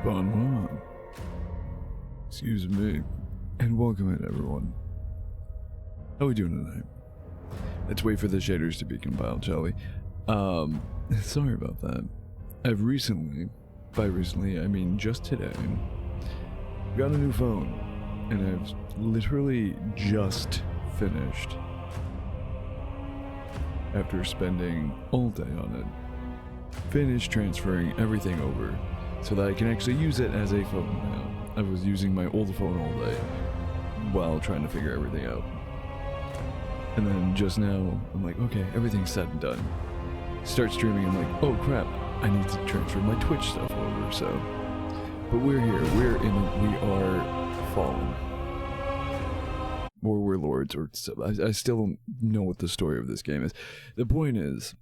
Bonjour. Excuse me. And welcome in, everyone. How are we doing tonight? Let's wait for the shaders to be compiled, shall we? Sorry about that. I've recently, by recently, I mean just today, got a new phone. And I've literally just finished after spending all day on it. Finished transferring everything over so that I can actually use it as a phone now. I was using my old phone all day while trying to figure everything out. And then just now, I'm like, okay, everything's said and done. Start streaming, I'm like, oh crap, I need to transfer my Twitch stuff over, so. But we're here, we are fallen. Or we're lords, or stuff. I still don't know what the story of this game is. The point is,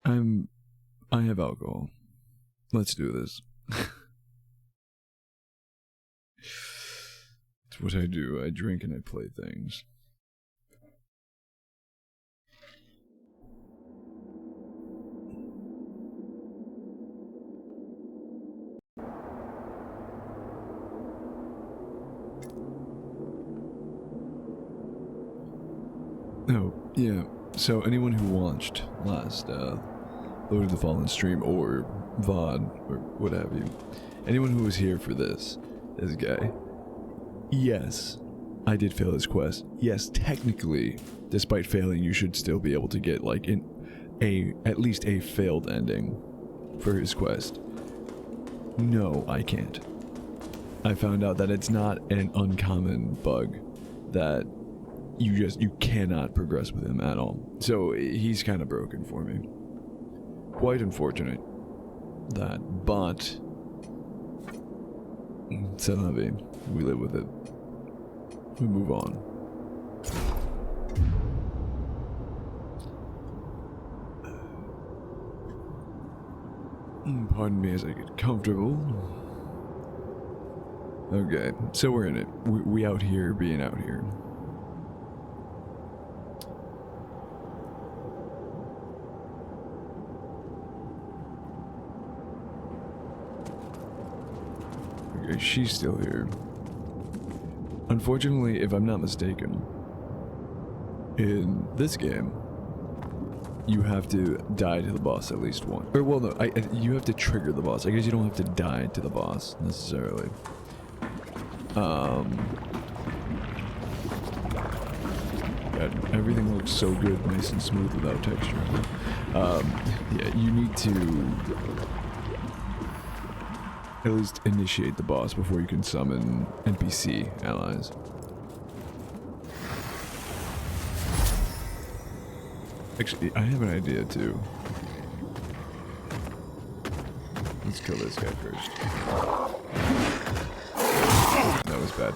I have alcohol. Let's do this. It's what I do. I drink and I play things. Oh, yeah. So anyone who watched last Lord of the Fallen stream or VOD or what have you, anyone who was here for this guy, yes, I did fail his quest. Yes, technically, despite failing, you should still be able to get like at least a failed ending for his quest. No, I can't. I found out that it's not an uncommon bug that you cannot progress with him at all. So he's kind of broken for me. Quite unfortunate that, but c'est la vie. We live with it. We move on. Pardon me as I get comfortable. Okay, so we're in it. We out here being out here. Okay, she's still here. Unfortunately, if I'm not mistaken, in this game, you have to die to the boss at least once. Or, well, no, you have to trigger the boss. I guess you don't have to die to the boss, necessarily. God, everything looks so good, nice and smooth without texture. Yeah, you need to at least initiate the boss before you can summon NPC allies. Actually, I have an idea too. Let's kill this guy first. That was bad.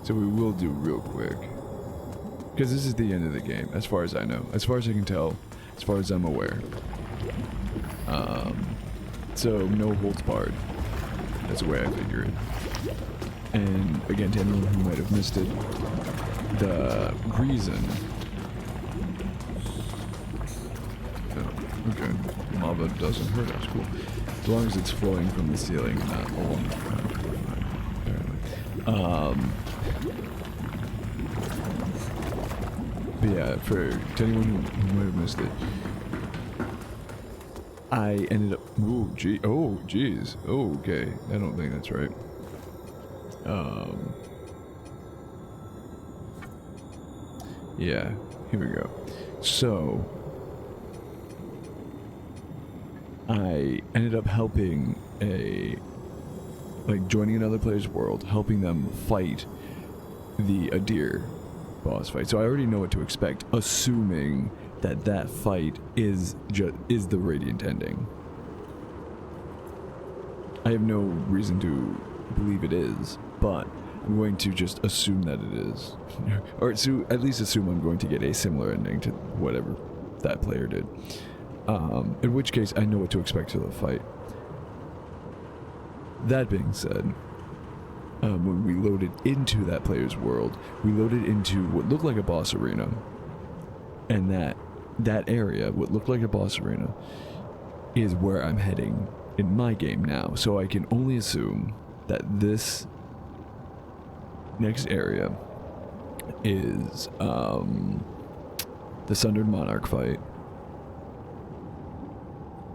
So we will do real quick. Because this is the end of the game, as far as I know. As far as I can tell, as far as I'm aware. So no holds barred. That's the way I figure it. And again, to anyone who might have missed it, the reason... Oh, okay. Lava doesn't hurt us, cool. As long as it's flowing from the ceiling, not along the ground. Apparently. But yeah, to anyone who might have missed it, I ended up... Oh, jeez. Oh, okay. I don't think that's right. Yeah, here we go. So, I ended up helping joining another player's world, helping them fight the Adyr boss fight. So I already know what to expect, assuming that fight is the Radiant ending. I have no reason to believe it is, but I'm going to just assume that it is. Or to at least assume I'm going to get a similar ending to whatever that player did. In which case, I know what to expect to the fight. That being said, when we loaded into that player's world, we loaded into what looked like a boss arena. And that area, what looked like a boss arena, is where I'm heading in my game now. So I can only assume that this next area is the Sundered Monarch fight,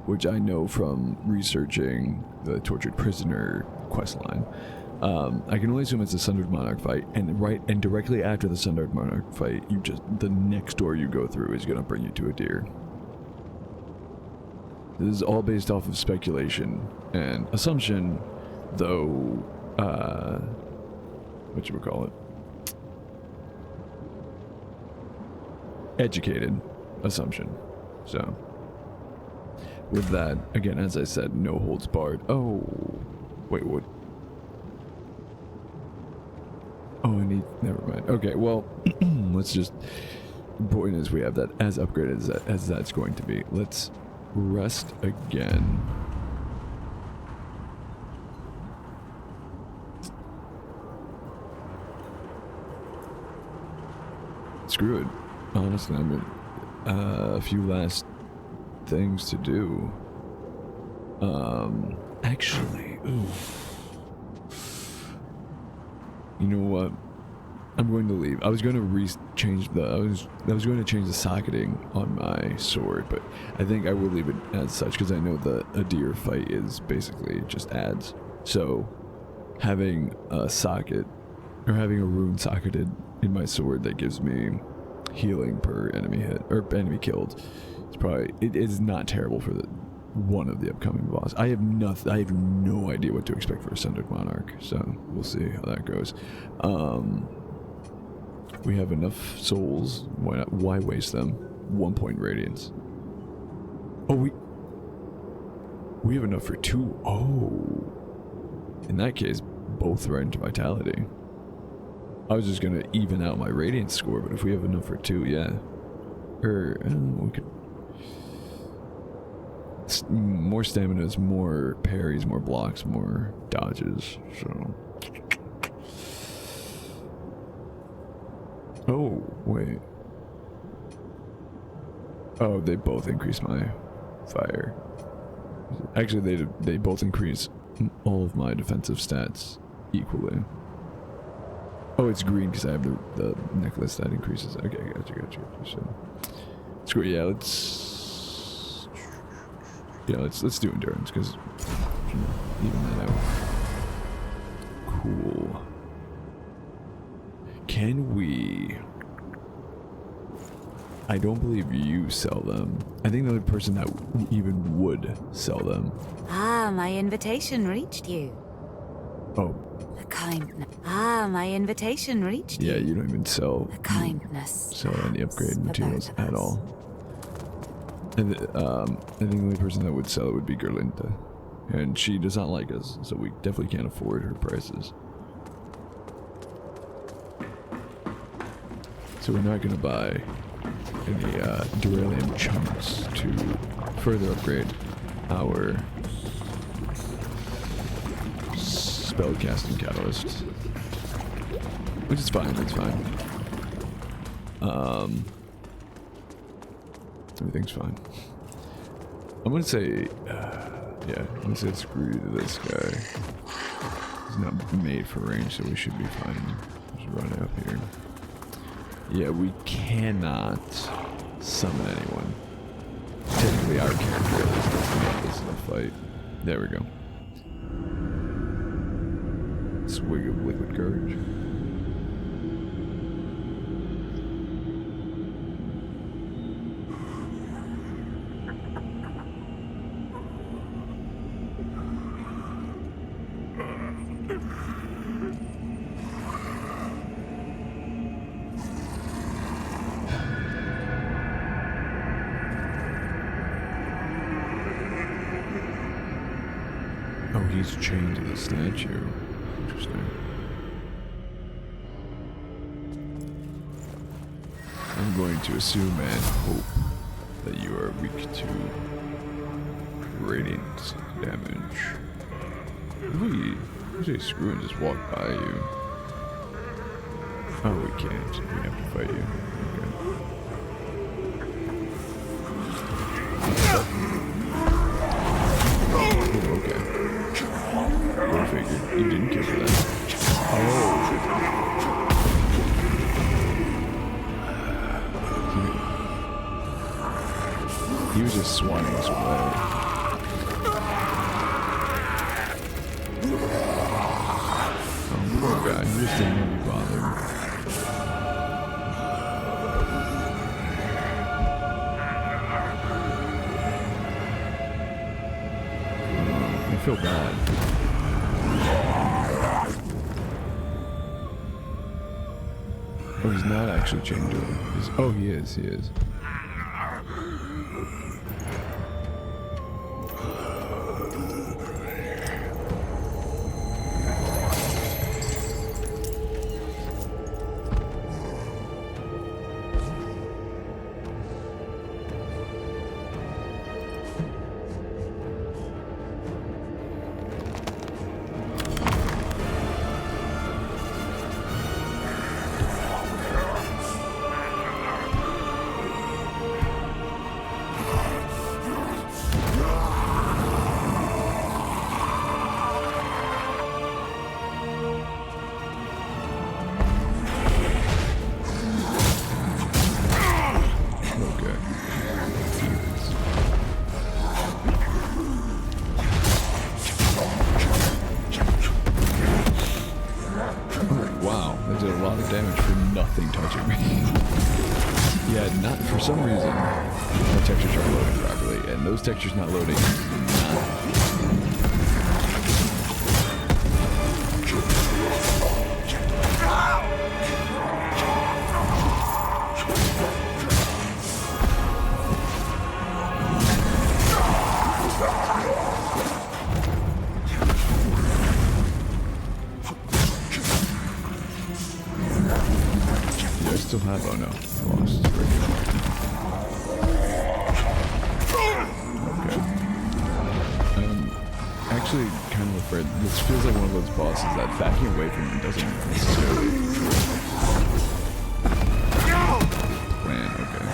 which I know from researching the Tortured Prisoner questline. I can only assume it's the Sundered Monarch fight, and directly after the Sundered Monarch fight, the next door you go through is gonna bring you to Adyr. This is all based off of speculation and assumption, though, whatchamacallit? Educated assumption. So, with that, again, as I said, no holds barred. Oh, wait, what? Oh, never mind. Okay, well, let's just, the point is we have that as upgraded as that's going to be. Let's rest again. Screw it. Honestly, I mean, a few last things to do. Actually, ooh. You know what? I'm going to leave. I was going to change the socketing on my sword, but I think I will leave it as such because I know the Adyr fight is basically just adds. So having a socket or having a rune socketed in my sword that gives me healing per enemy hit or enemy killed, it is not terrible for one of the upcoming boss. I have no idea what to expect for a Sundered Monarch, so we'll see how that goes. We have enough souls. Why waste them? 1 point radiance. Oh, we have enough for 2. Oh, in that case, both right into vitality. I was just gonna even out my radiance score, but if we have enough for 2, yeah. We could. More stamina, more parries, more blocks, more dodges. So. Oh, wait. Oh, they both increase my fire. Actually, they both increase all of my defensive stats equally. Oh, it's green because I have the necklace that increases. Okay, gotcha. So, screw it. Yeah, let's do endurance because even that out. Cool. Can we? I don't believe you sell them. I think the only person that even would sell them. Ah, my invitation reached you. Oh. The kindness. Ah, my invitation reached you. Yeah, you don't even sell. The kindness. Sell any upgrade materials at all. And I think the only person that would sell it would be Gerlinda, and she does not like us, so we definitely can't afford her prices. So we're not gonna buy any Duralium chunks to further upgrade our spellcasting catalyst, which is fine. It's fine. Everything's fine. I'm gonna say, yeah, I'm gonna say screw to this guy. He's not made for range, so we should be fine. Just run up here. Yeah, we cannot summon anyone. Technically, our character is in a fight. There we go. Swig of liquid courage. Oh, he's chained to the statue. Interesting. I'm going to assume and hope that you are weak to radiant damage. We say screw and just walk by you. Oh, we can't. We have to fight you. Okay. Go figure. You didn't kill for that. Oh. He was just swatting us away. Oh, poor guy. He just didn't want to be bothered. I feel bad. Oh, he's not actually chained to him. Oh, he is. He is. Damage for nothing touching me. Yeah, not for some reason. My textures aren't loading properly, and those textures not loading. Still have, oh no, lost. Okay. I'm actually kind of afraid. This feels like one of those bosses that backing away from him doesn't necessarily plan. Okay.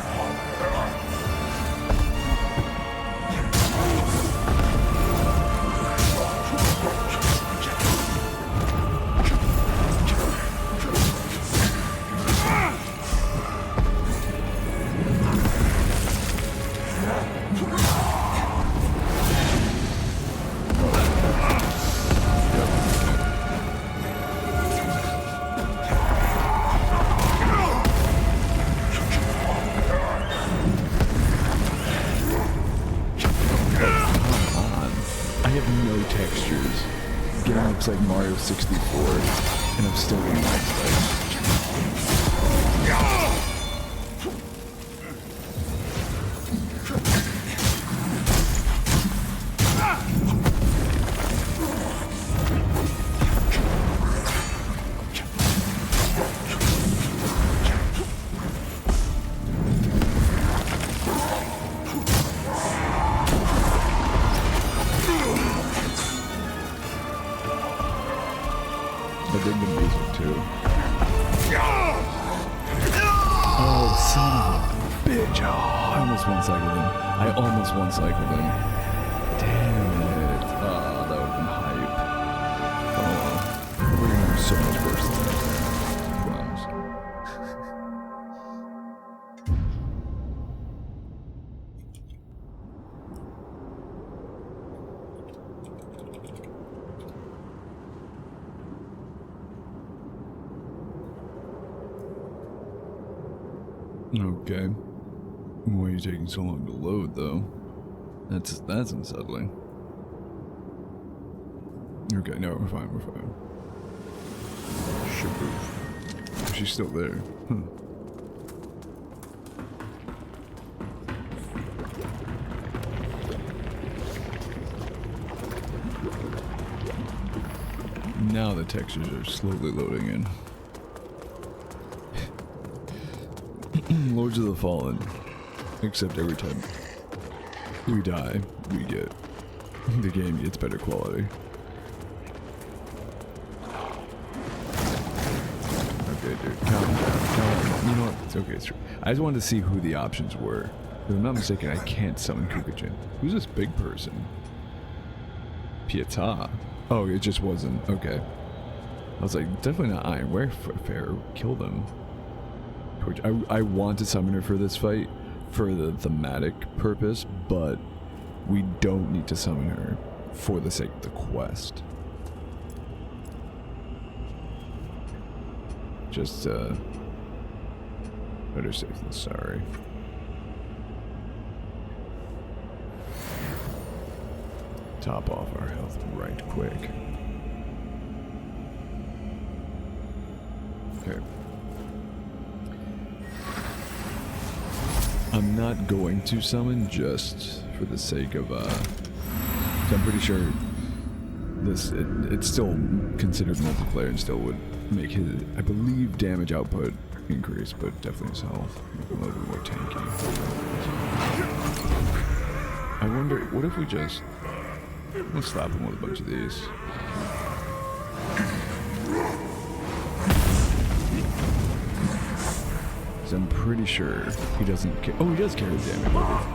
Textures. Getting looks like Mario 64, and I'm still getting my legs. I dig the music too. Oh, son of a bitch. Oh, I almost one-cycled him. I almost one-cycled him. Damn it. Oh, that would have been hype. Oh, well. We're gonna have so much worse than that. I promise. Okay. Why are you taking so long to load, though? That's unsettling. Okay, no, we're fine, we're fine. Shaboof. She's still there. Huh. Now the textures are slowly loading in. Lords of the Fallen. Except every time we die, the game gets better quality. Okay, dude, calm down. You know what? It's okay, it's true. I just wanted to see who the options were. If I'm not mistaken, I can't summon Kukujin. Who's this big person? Pietà. Oh, it just wasn't. Okay. I was like, definitely not Iron Warfare. Kill them. I want to summon her for this fight for the thematic purpose, but we don't need to summon her for the sake of the quest. Just, better safe than sorry. Top off our health right quick. Okay. I'm not going to summon just for the sake of, so I'm pretty sure it's still considered multiplayer and still would make his, I believe, damage output increase, but definitely his health. Make him a little bit more tanky. I wonder, what if we just, let's slap him with a bunch of these. So I'm pretty sure he doesn't care. Oh, he does carry damage.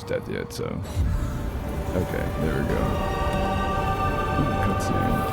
Death yet, so okay, there we go. Ooh, cutscene.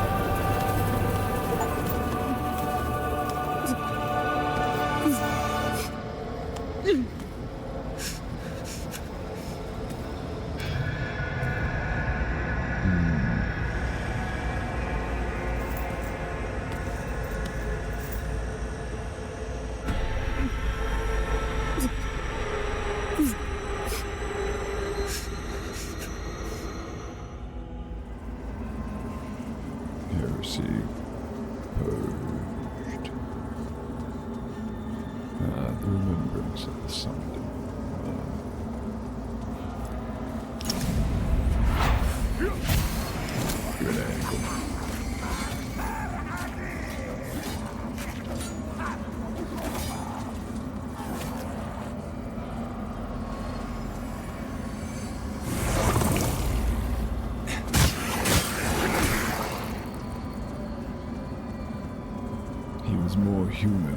More human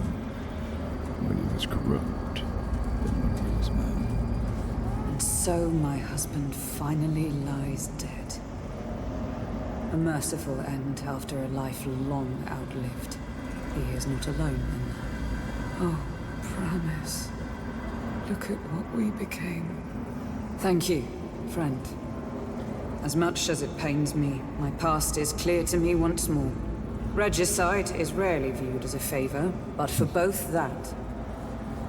when he was corrupt than when he was man. And so my husband finally lies dead. A merciful end after a life long outlived. He is not alone in that. Oh, promise. Look at what we became. Thank you, friend. As much as it pains me, my past is clear to me once more. Regicide is rarely viewed as a favor, but for both that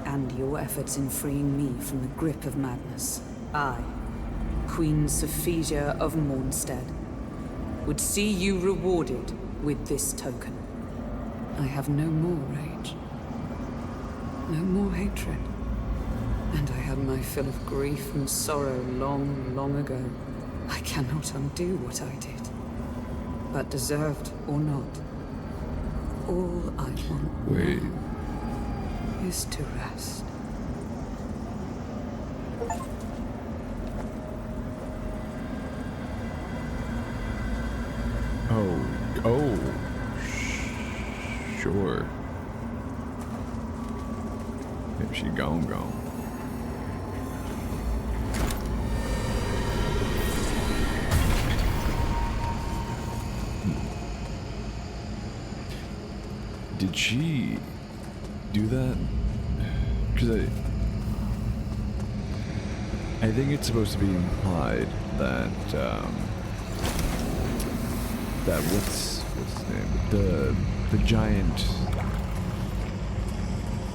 and your efforts in freeing me from the grip of madness, I, Queen Sophia of Mornstead, would see you rewarded with this token. I have no more rage, no more hatred, and I had my fill of grief and sorrow long, long ago. I cannot undo what I did, but deserved or not, all I want now is to rest. Sure. Maybe she gone. Did she do that? Because I think it's supposed to be implied that that what's his name? The giant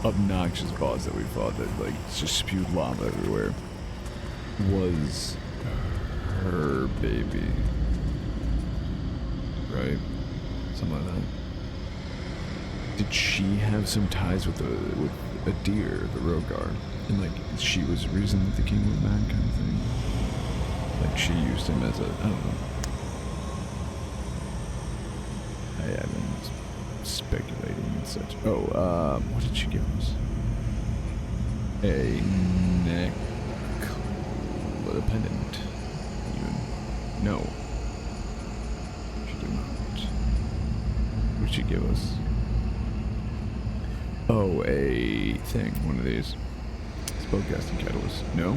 obnoxious boss that we fought that like just spewed lava everywhere was her baby. Right? Something like that. Did she have some ties with Adyr, the Rogar? And like she was the reason that the king went mad kind of thing? Like she used him as a, I don't know. I've been speculating and such. Oh, what did she give us? A neck... a pendant. Even. No. She did not. What did she give us? Oh, a thing. One of these. Spellcasting catalyst. No?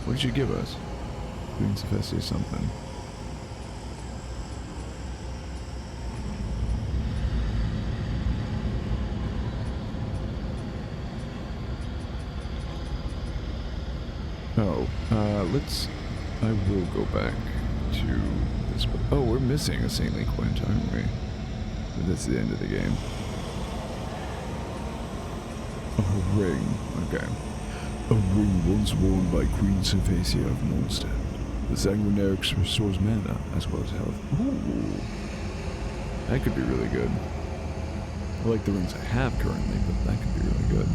What did you give us? Queen Sophia something. Oh, I will go back to this book. Oh, we're missing a saintly quint, aren't we? But that's the end of the game. Oh, a ring. Okay. A ring once worn by Queen Sophia of Mornstead. The Sanguinarix restores mana as well as health. Ooh. That could be really good. I like the rings I have currently, but that could be really good.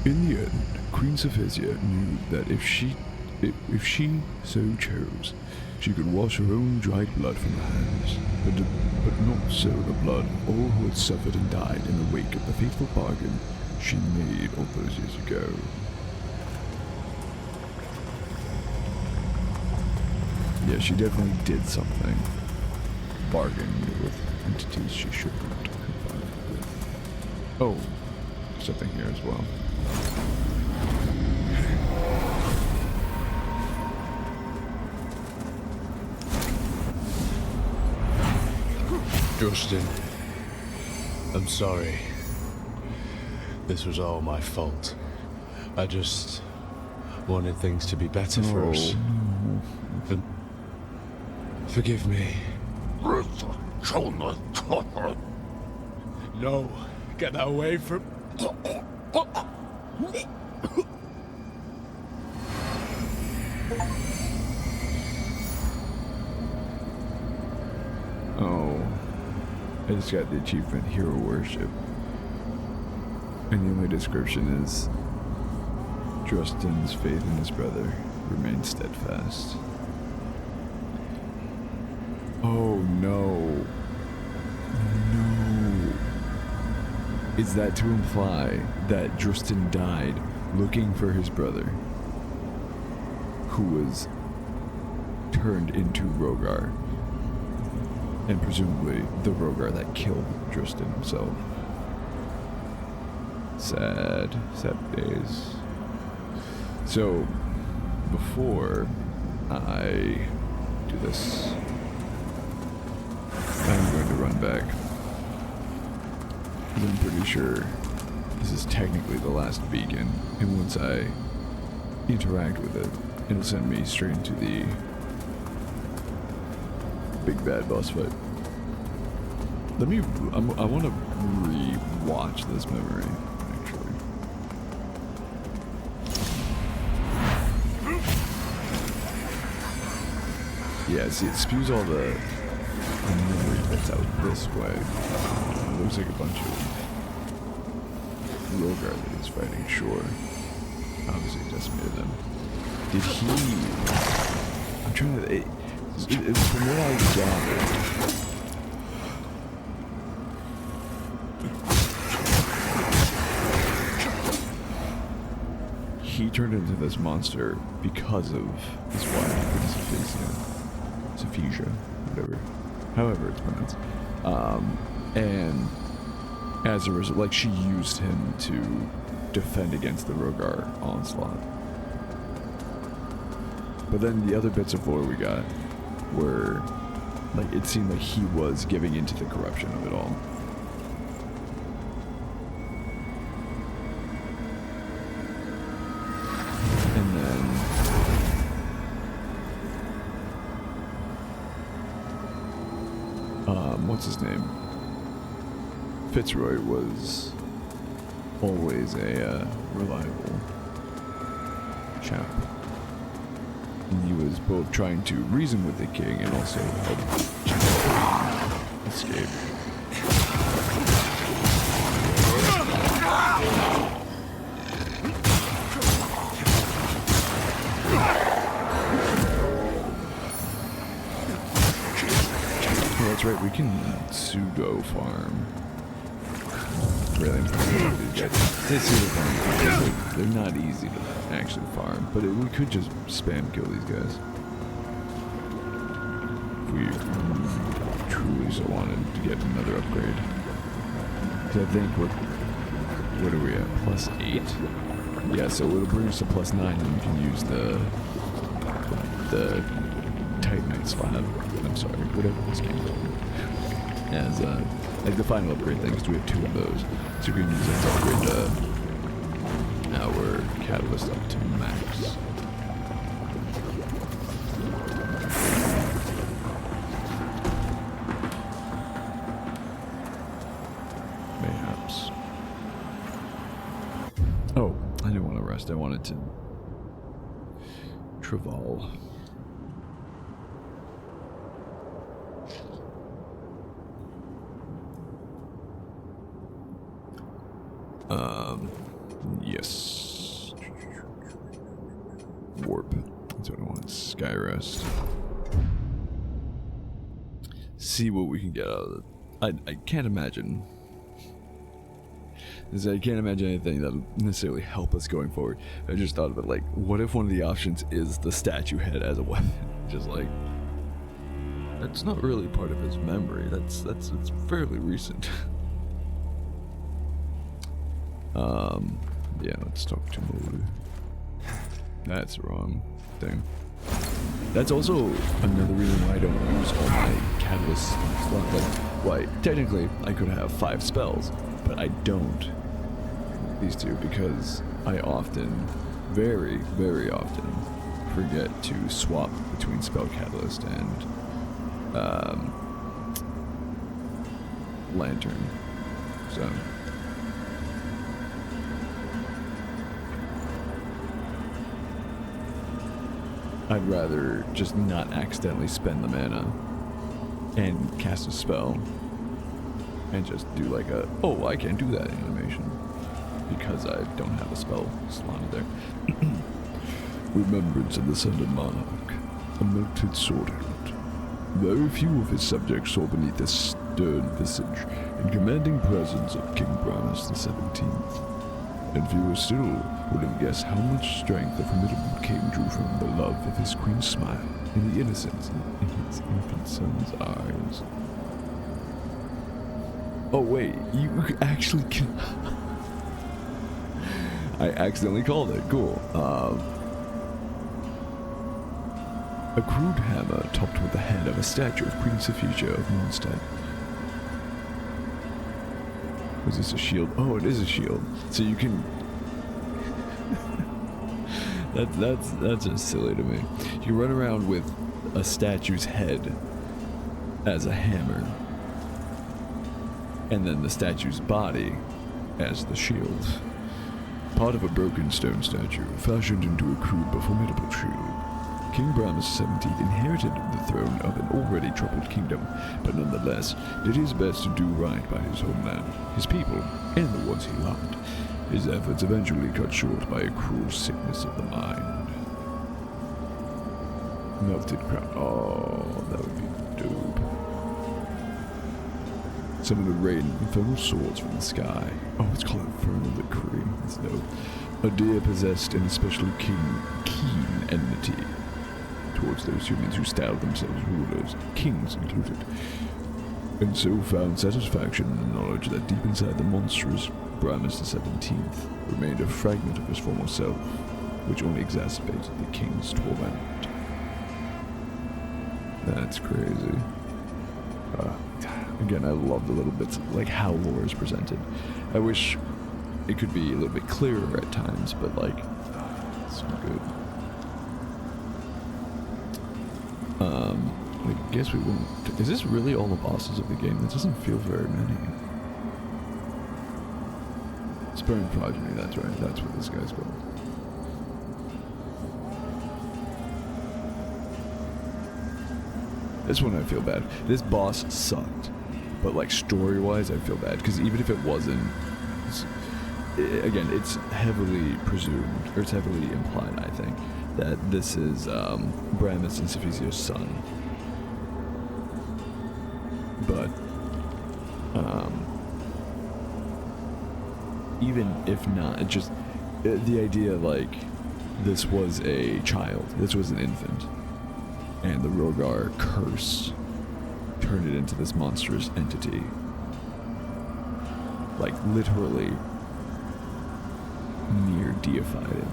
In the end, Queen Sophia knew that if she so chose, she could wash her own dried blood from her hands, but not so the blood of all who had suffered and died in the wake of the fateful bargain she made all those years ago. Yeah, she definitely did something. Bargained with entities she shouldn't have bargained with. Oh, something here as well. Justin, I'm sorry. This was all my fault. I just wanted things to be better for us. Forgive me. No, get that away from... Oh, I just got the achievement Hero Worship. And the only description is Justin's faith in his brother remains steadfast. Oh no. No. Is that to imply that Justin died looking for his brother, who was turned into Rogar, and presumably the Rogar that killed Justin himself? Sad days. So, before I do this, run back. I'm pretty sure this is technically the last beacon, and once I interact with it, it'll send me straight into the big bad boss fight. I want to re-watch this memory, actually. Yeah, see, it spews all the memory that's out this way. It looks like a bunch of Rogar that he's fighting, sure. Obviously decimated them. Did he... I'm trying to... from what I gathered... He turned into this monster because of his wife, Sophia, whatever, however it's pronounced. And as a result, like, she used him to defend against the Rogar onslaught. But then the other bits of lore we got were, like, it seemed like he was giving into the corruption of it all. And then what's his name? Fitzroy was always a reliable chap. And he was both trying to reason with the king and also help escape. Oh, that's right, we can pseudo farm. Really, they're not easy to actually farm, but we could just spam kill these guys if we truly so wanted to get another upgrade. So I think what are we at? +8? Yeah, so it'll bring us to +9, and we can use the Titanite slab. I'm sorry, whatever this game called. As like the final upgrade thing, because we have 2 of those, so we can use that to upgrade our catalyst up to max. Mayhaps. Oh, I didn't want to rest. I wanted to Traval. Yes. Warp. That's what I want. Skyrest. See what we can get out of it. I can't imagine. I can't imagine anything that'll necessarily help us going forward. I just thought of it like, what if one of the options is the statue head as a weapon? Just like, that's not really part of his memory. It's fairly recent. Yeah, let's talk to Molu. That's the wrong thing. That's also another reason why I don't use all my catalyst slots. Like, why, technically, I could have 5 spells, but I don't. These 2, because I often, very, very often, forget to swap between spell catalyst and, lantern. So... I'd rather just not accidentally spend the mana and cast a spell and just do like a, oh, I can't do that animation because I don't have a spell slotted there. Remembrance of the Sundered Monarch, a melted sword hand. Very few of his subjects saw beneath the stern visage and commanding presence of King Branus the 17th. And fewer still would have guessed how much strength the formidable king drew from the love of his queen's smile and the innocence in his infant son's eyes. Oh wait, you actually can... I accidentally called it, cool. A crude hammer topped with the head of a statue of Queen Sophia of Mondstadt. Was this a shield? Oh, it is a shield. So you can... that's just silly to me. You run around with a statue's head as a hammer, and then the statue's body as the shield. Part of a broken stone statue, fashioned into a crude but formidable shield. King Brahmas XVII inherited the throne of an already troubled kingdom, but nonetheless did his best to do right by his homeland, his people, and the ones he loved. His efforts eventually cut short by a cruel sickness of the mind. Melted crown. Oh, that would be dope. Some would rain infernal swords from the sky. Oh, it's called Infernal Decree. That's dope. Adyr possessed an especially keen enmity towards those humans who styled themselves rulers, kings included, and so found satisfaction in the knowledge that deep inside the monstrous Brahmas XVII remained a fragment of his former self, which only exacerbated the king's torment. That's crazy. Again, I love the little bits, like how lore is presented. I wish it could be a little bit clearer at times, but like, it's so good. I guess we won't. Is this really all the bosses of the game? That doesn't feel very many. Spurn Progeny, that's right. That's what this guy's called. This one I feel bad. This boss sucked. But like story-wise, I feel bad. Because even if it wasn't... again, it's heavily presumed, or it's heavily implied, I think, that this is Brahmas and Sophizia's son. But even if not, it just the idea like this was a child, this was an infant, and the Rogar curse turned it into this monstrous entity, like literally near deified it.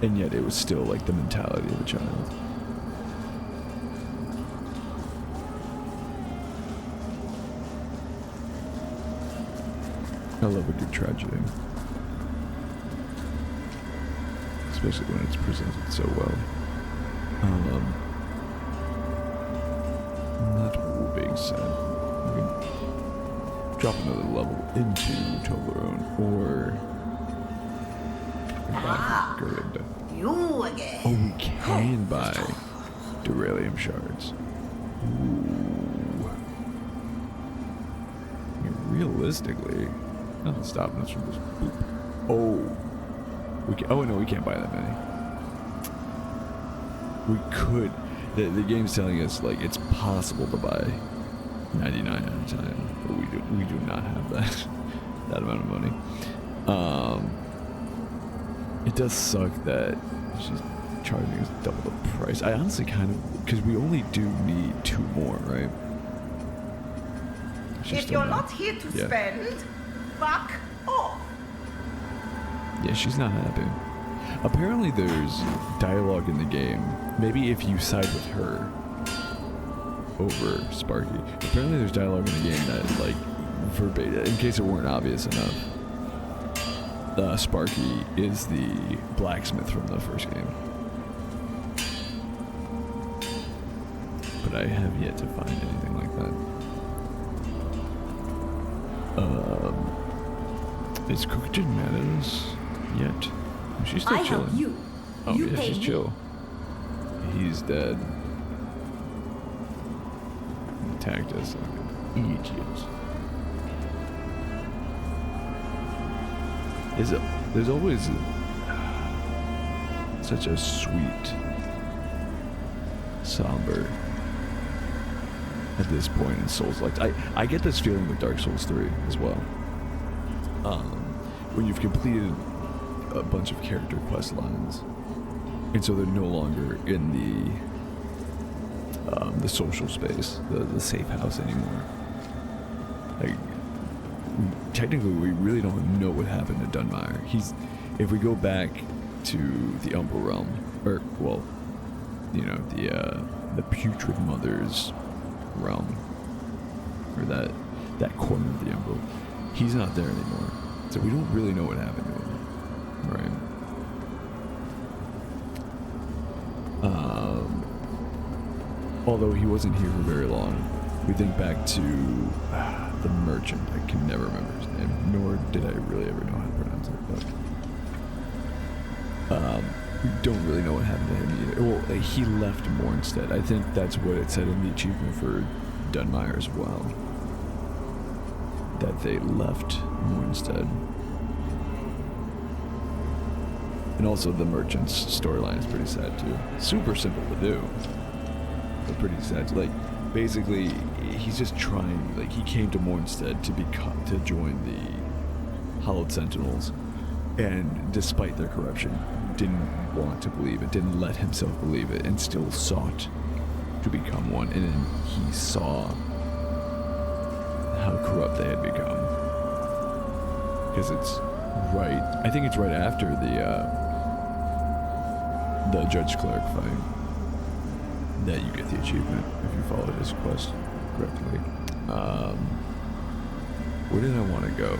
And yet it was still like the mentality of a child. I love a good tragedy. Especially when it's presented so well. That all being said, we can drop another level into Toblerone, or good. You again. Oh, we can buy Duralium shards. Ooh. I mean, realistically, nothing's stopping us from this. Oh. Oh no, we can't buy that many. We could. The game's telling us like it's possible to buy 99 at a time, but we do not have that amount of money. It does suck that she's charging us double the price. I honestly kind of, because we only do need 2 more, right? If you're not here to spend, back off. Yeah, she's not happy. Apparently there's dialogue in the game. Maybe if you side with her over Sparky. Apparently there's dialogue in the game that is like verbatim, in case it weren't obvious enough. Sparky is the blacksmith from the first game. But I have yet to find anything like that. Is Cookjin mad at us yet? She's still chilling. You. Oh You yeah, pay she's me. chill. He's dead. He attacked us like an idiot. There's always such a sweet, somber at this point in Souls. Like I get this feeling with Dark Souls 3 as well. When you've completed a bunch of character quest lines, and so they're no longer in the social space, the safe house anymore. Like, technically, we really don't know what happened to Dunmire. If we go back to the Umbral Realm, or well, you know, the the Putrid Mother's realm, or that corner of the Emerald. He's not there anymore, so we don't really know what happened to him, right? Although he wasn't here for very long. We think back to the merchant. I can never remember his name, nor did I really ever know how to pronounce it. But we don't really know what happened to him either. Well, he left Mornstead. I think that's what it said in the achievement for Dunmire as well. That they left Mornstead. And also the merchant's storyline is pretty sad too. Super simple to do, but pretty sad. Like, basically, he's just trying. Like, he came to Mornstead to join the Hallowed Sentinels, and despite their corruption, didn't want to believe it, didn't let himself believe it, and still sought to become one. And then he saw how corrupt they had become. Because it's right. I think it's right after the Judge Cleric fight that you get the achievement if you followed his quest correctly. Where did I want to go?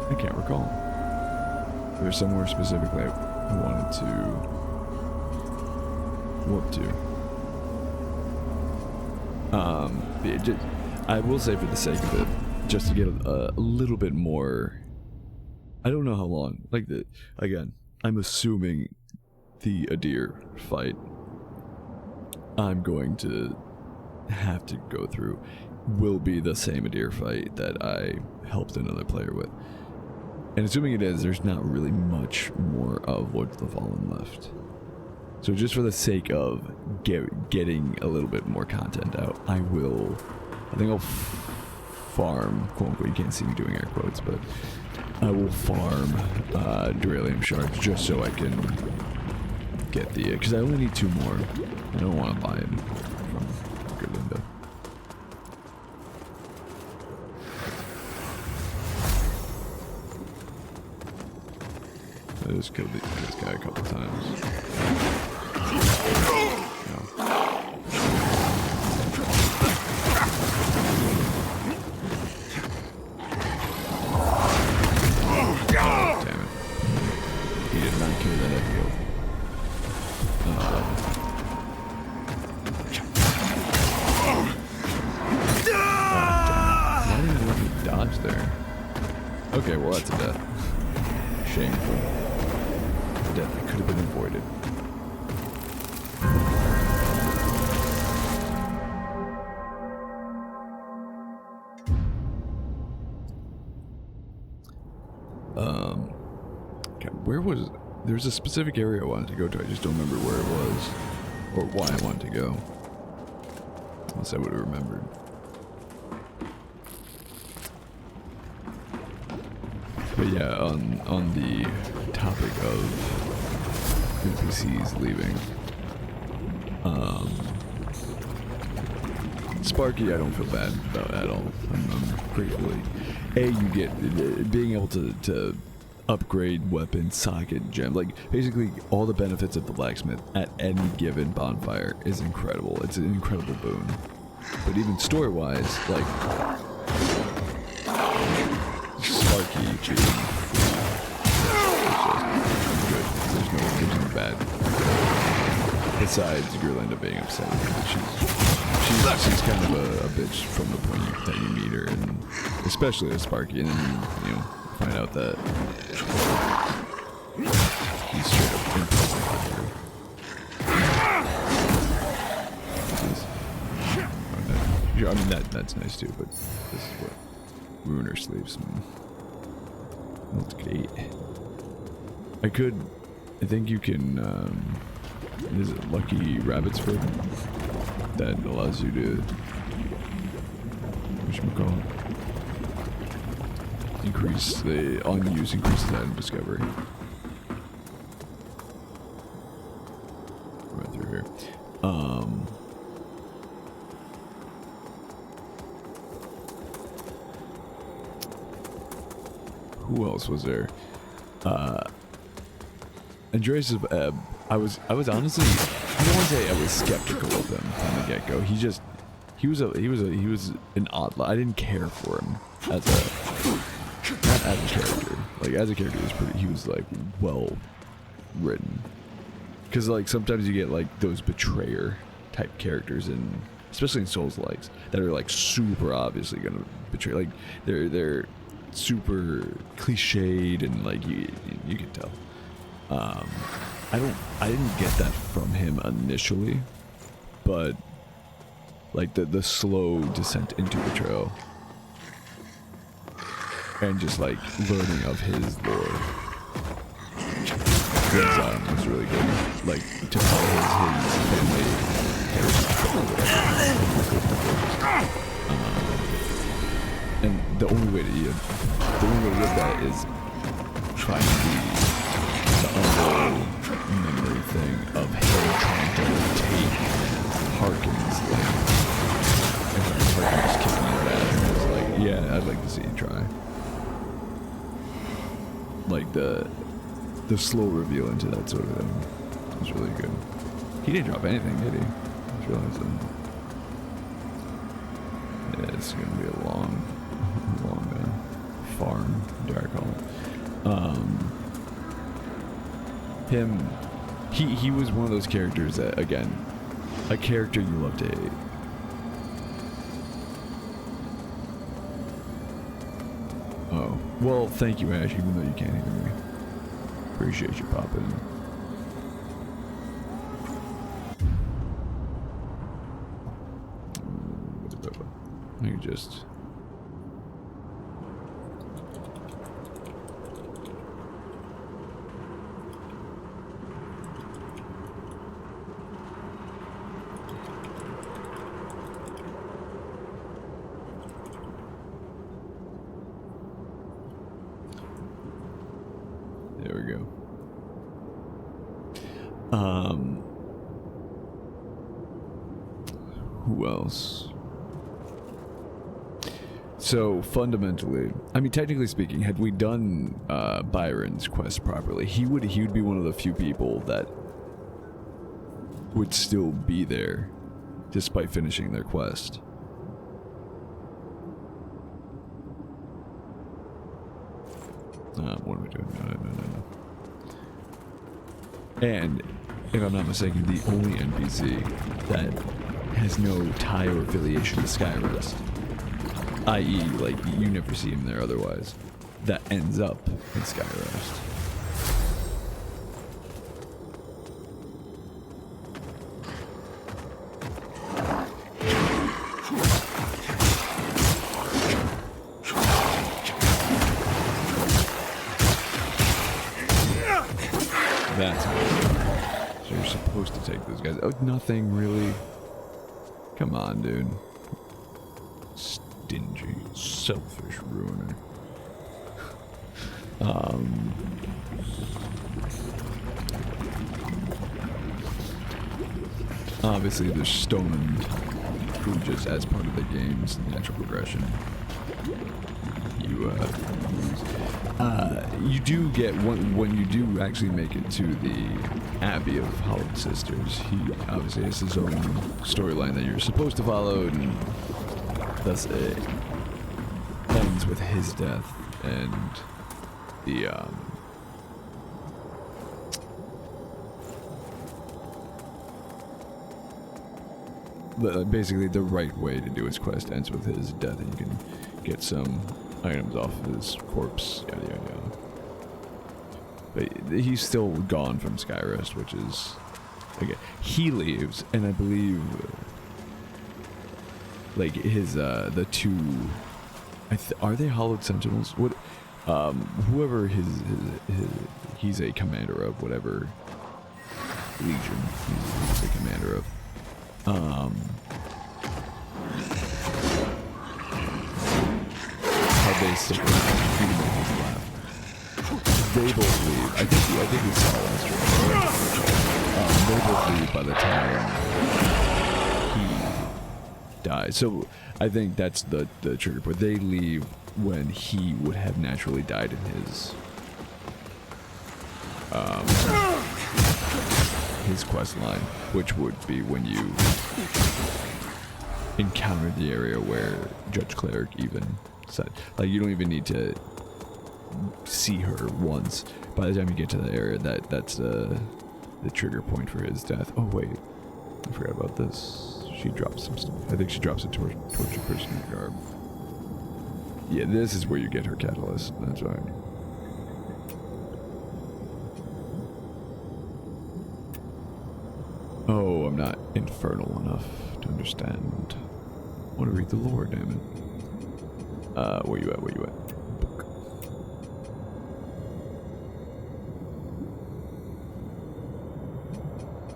I can't recall. There's somewhere specifically I wanted to warp to. I will say, for the sake of it, just to get a little bit more. I don't know how long. Again, I'm assuming the Adyr fight I'm going to have to go through will be the same Adyr fight that I helped another player with. And assuming it is, there's not really much more of Lords of the Fallen left. So just for the sake of getting a little bit more content out, I think I'll farm, quote unquote, you can't see me doing air quotes, but I will farm Duralium Shards just so I can get the, because I only need 2 more. I don't want to buy them from Gerlinda. I just killed this guy a couple times. No. Damn it. He did not kill that Echo. Why didn't he let me dodge there? Okay, well, that's a death. Shameful. Death that could have been avoided. Okay, where was... There's a specific area I wanted to go to, I just don't remember where it was. Or why I wanted to go. Unless I would have remembered. But yeah, on the topic of NPCs leaving, Sparky I don't feel bad about at all. I'm gratefully. You get being able to upgrade weapons, socket, gem, like basically all the benefits of the blacksmith at any given bonfire is incredible. It's an incredible boon. But even story-wise, like Sparky cheating, there's no anything bad. Besides Gerlinda being upset with her, she's kind of a bitch from the point that you meet her, and especially with Sparky, and then you find out that he's straight up impressive with her. I mean that's nice too, but this is what Ruiner sleeps. That's great. I think you can, is it Lucky Rabbit's Foot? That allows you to, whatchamacallit, increase the, on use increases item discovery. Right through here. Who else was there? Andreas of Ebb, I was honestly, I don't want to say I was skeptical of him from the get-go. He was an odd lot. I didn't care for him as not as a character. Like as a character, he was like well written. Because like sometimes you get like those betrayer type characters in, especially in Souls-likes, that are like super obviously gonna betray. Like they're super cliched and like you can tell. I didn't get that from him initially, but like the slow descent into betrayal and just like learning of his lore was really good. Like to follow his family heritage. And the only way to live that is trying to the unreal memory thing of him trying to take Harkin's like, and Harkin's kicking his ass, and it's like, yeah, I'd like to see you try. Like the slow reveal into that sort of thing was really good. He didn't drop anything, did he? I just realized that. Yeah, it's gonna be a long farm, dare I call it. He was one of those characters that, again, a character you love to hate. Oh, well, thank you, Ash, even though you can't hear me. Appreciate you popping in. You just... There we go. Who else? So fundamentally, I mean, technically speaking, had we done Byron's quest properly, he would be one of the few people that would still be there, despite finishing their quest. What am I doing? No. And, if I'm not mistaken, the only NPC that has no tie or affiliation to Skyrest, i.e., like, you never see him there otherwise, that ends up in Skyrest. That's how. So you're supposed to take those guys. Oh, nothing really. Come on, dude. Stingy, selfish ruiner. Obviously, there's stolen food just as part of the game's natural progression. You do get when you do actually make it to the Abbey of Hallowed Sisters. He obviously has his own storyline that you're supposed to follow, and thus it ends with his death and basically the right way to do his quest ends with his death, and you can get some items off of his corpse, yada yada yada. But he's still gone from Skyrest, which is, again, he leaves, and I believe like his the two, are they Hallowed Sentinels? What, whoever he's a commander of, whatever legion he's a commander of. How they stick around even though he's left. They both leave. I think we saw last year. They both leave by the time he dies. So I think that's the trigger point. They leave when he would have naturally died in his his quest line, which would be when you encounter the area where Judge Cleric even said, like, you don't even need to see her once. By the time you get to the area, that's the trigger point for his death. Oh wait, I forgot about this. She drops some stuff. I think she drops a torture prisoner garb. Yeah, this is where you get her catalyst. That's right. Oh, I'm not infernal enough to understand. I want to read the lore, damn it. Where you at? Where you at? Book.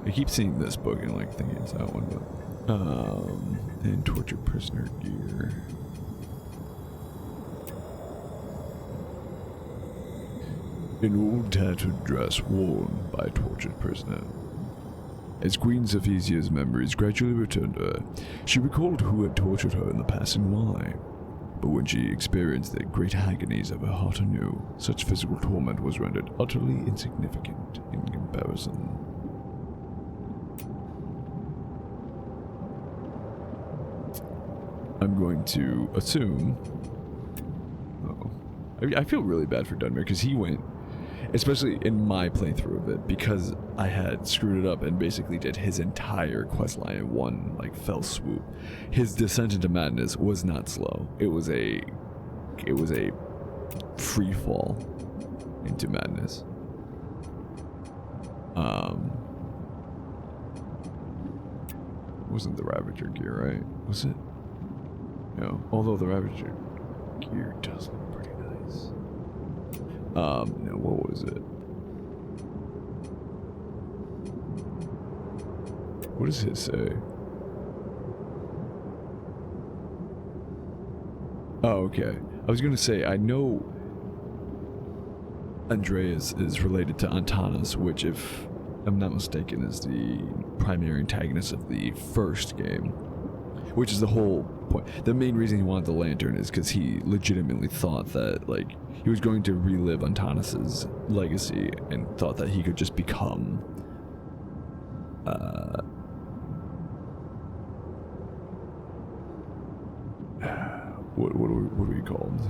I keep seeing this book and like thinking it's that one, but and torture prisoner gear. An old tattered dress worn by a tortured prisoner. As Queen Zephesia's memories gradually returned to her, she recalled who had tortured her in the past and why. But when she experienced the great agonies of her heart anew, such physical torment was rendered utterly insignificant in comparison. I'm going to assume... I feel really bad for Dunmer because he went, especially in my playthrough of it, because I had screwed it up and basically did his entire questline in one like fell swoop. His descent into madness was not slow. It was a free fall into madness. Wasn't the Ravager gear, right? Was it? No. Although the Ravager gear does look pretty nice. No, what was it? What does it say? Oh, okay. I was gonna say, I know Andreas is related to Antanas, which, if I'm not mistaken, is the primary antagonist of the first game. Which is the whole point. The main reason he wanted the lantern is because he legitimately thought that, like, he was going to relive Antanas's legacy and thought that he could just become, what are we called?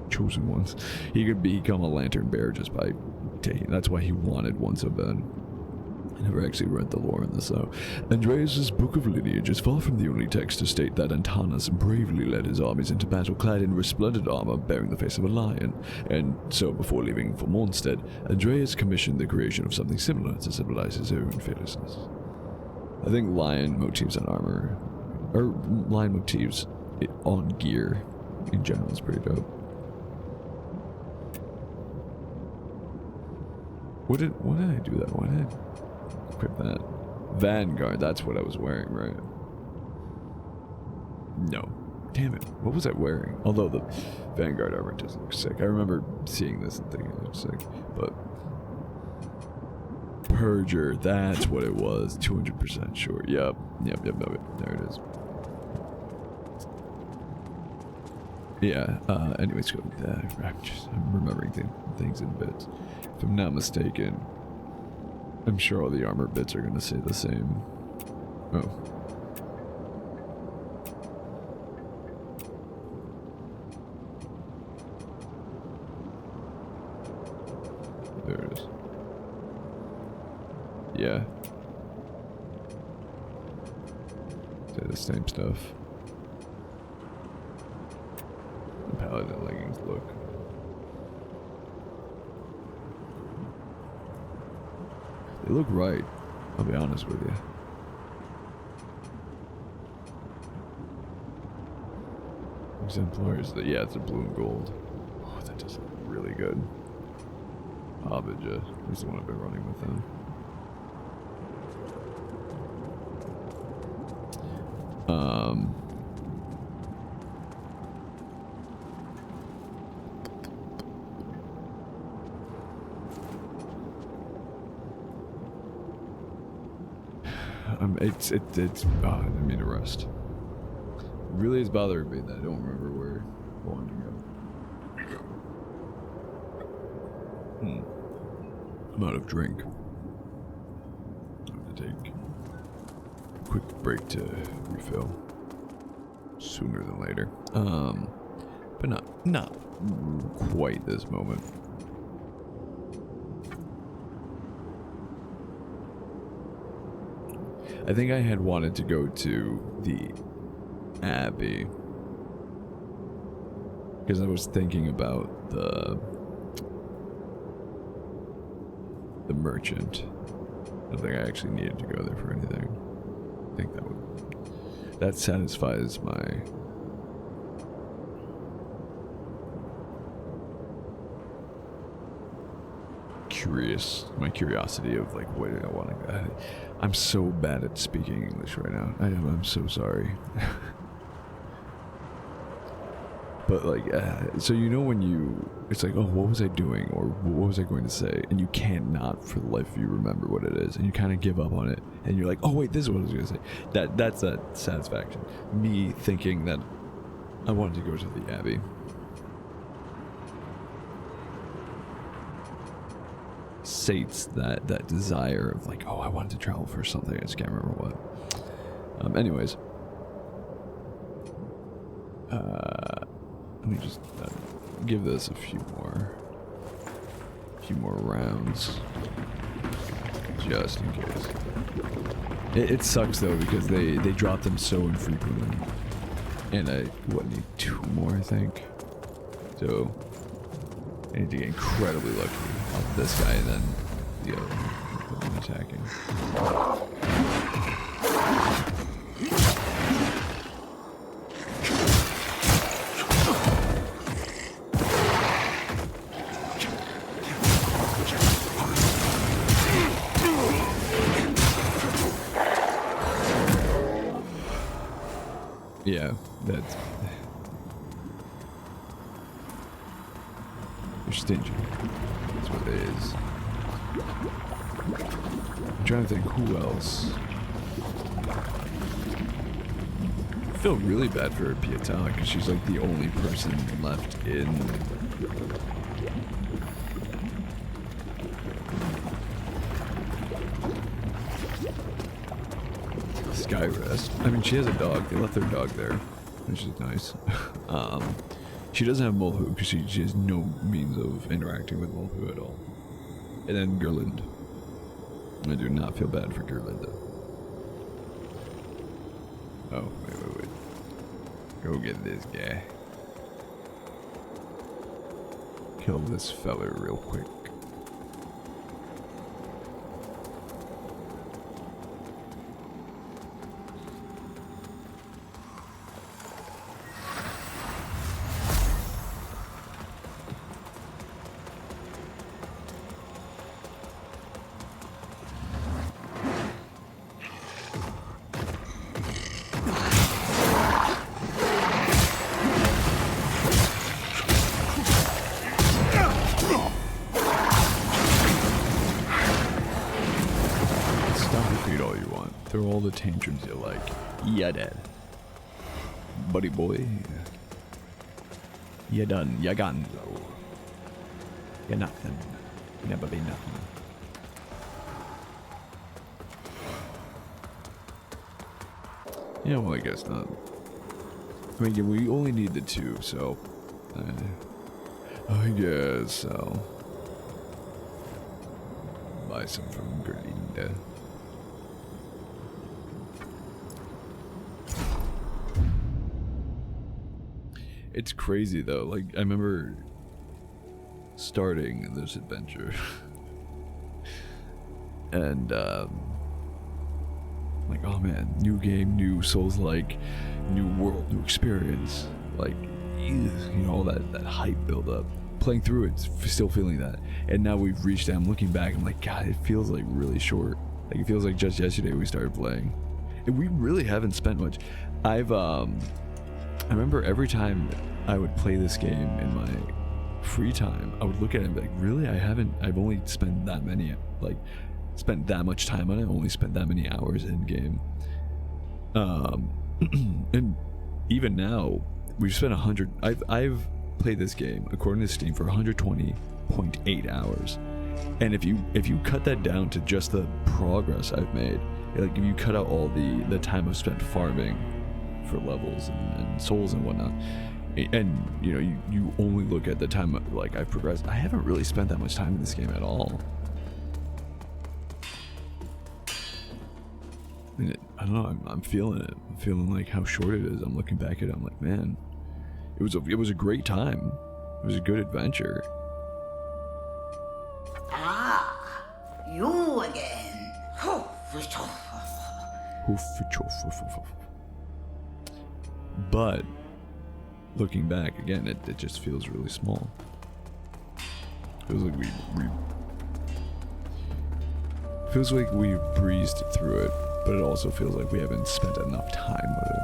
Chosen ones. He could become a lantern bearer just by taking. That's why he wanted one so bad. I never actually read the lore in this, though. Andreas' Book of Lineage is far from the only text to state that Antanas bravely led his armies into battle clad in resplendent armor bearing the face of a lion, and so before leaving for Mornstead, Andreas commissioned the creation of something similar to symbolize his own fearlessness. I think lion motifs on armor, or lion motifs on gear in general is pretty dope. Why did I do that? Why did I equip that? Vanguard, that's what I was wearing, right? No. Damn it. What was I wearing? Although the Vanguard armor does look sick. I remember seeing this and thinking it looked sick. But Purger, that's what it was. 200% sure. Yep. There it is. Yeah, anyways, I'm remembering things in bits. If I'm not mistaken, I'm sure all the armor bits are going to say the same. Oh. There it is. Yeah. Say the same stuff. The paladin leggings look. They look right, I'll be honest with you. Exemplars, yeah, it's a blue and gold. Oh, that does look really good. Abidja is the one I've been running with them. It's I didn't mean to rest. It really is bothering me that I don't remember where I wanted to go. I'm out of drink. take a quick break to refill sooner than later. But not quite this moment. I think I had wanted to go to the Abbey because I was thinking about the merchant. I don't think I actually needed to go there for anything. I think that satisfies my curiosity of like, what do I want to go? I'm so bad at speaking English right now. I'm so sorry. But like, so you know when it's like, oh, what was I doing, or what was I going to say, and you can't not for the life of you remember what it is, and you kind of give up on it, and you're like, oh wait, this is what I was going to say. That's that satisfaction. Me thinking that I wanted to go to the Abbey. Sates that desire of like, oh, I wanted to travel for something. I just can't remember what. Anyways. Let me just give this a few more rounds, just in case. It sucks though because they drop them so infrequently, and I need 2 more, I think. So I need to get incredibly lucky off this guy and then the other one attacking. Yeah, that's... They're stingy. That's what it is. I'm trying to think who else. I feel really bad for Pietà because she's like the only person left in... Skyrest. I mean, she has a dog. They left their dog there, which is nice. She doesn't have Mulhu because she has no means of interacting with Mulhu at all. And then Gerland. I do not feel bad for Gerlinda. Oh, wait. Go get this guy. Kill this fella real quick. All the tantrums you like. Yeah, Dad. Buddy boy. You done. You gone, though. You're nothing. Never be nothing. Yeah, well, I guess not. I mean, we only need the 2, so... I guess I'll... buy some from Gerlinda. It's crazy though, like I remember starting this adventure and like, oh man, new game, new Souls-like, new world, new experience, like, you know, all that hype build up. Playing through it, still feeling that, and now we've reached it. I'm looking back, I'm like, God, it feels like really short. Like it feels like just yesterday we started playing, and we really haven't spent much. I remember every time I would play this game in my free time, I would look at it and be like, really? I've only spent that much time on it, only spent that many hours in game. And even now, we've spent 100, I've played this game, according to Steam, for 120.8 hours. And if you cut that down to just the progress I've made, like if you cut out all the time I've spent farming for levels and souls and whatnot, and you know, you only look at the time like I've progressed, I haven't really spent that much time in this game at all. And I don't know, I'm feeling it. I'm feeling like how short it is. I'm looking back at it, I'm like, man, it was a great time. It was a good adventure. Ah, you again. But looking back again, it just feels really small. Feels like feels like we breezed through it, but it also feels like we haven't spent enough time with it.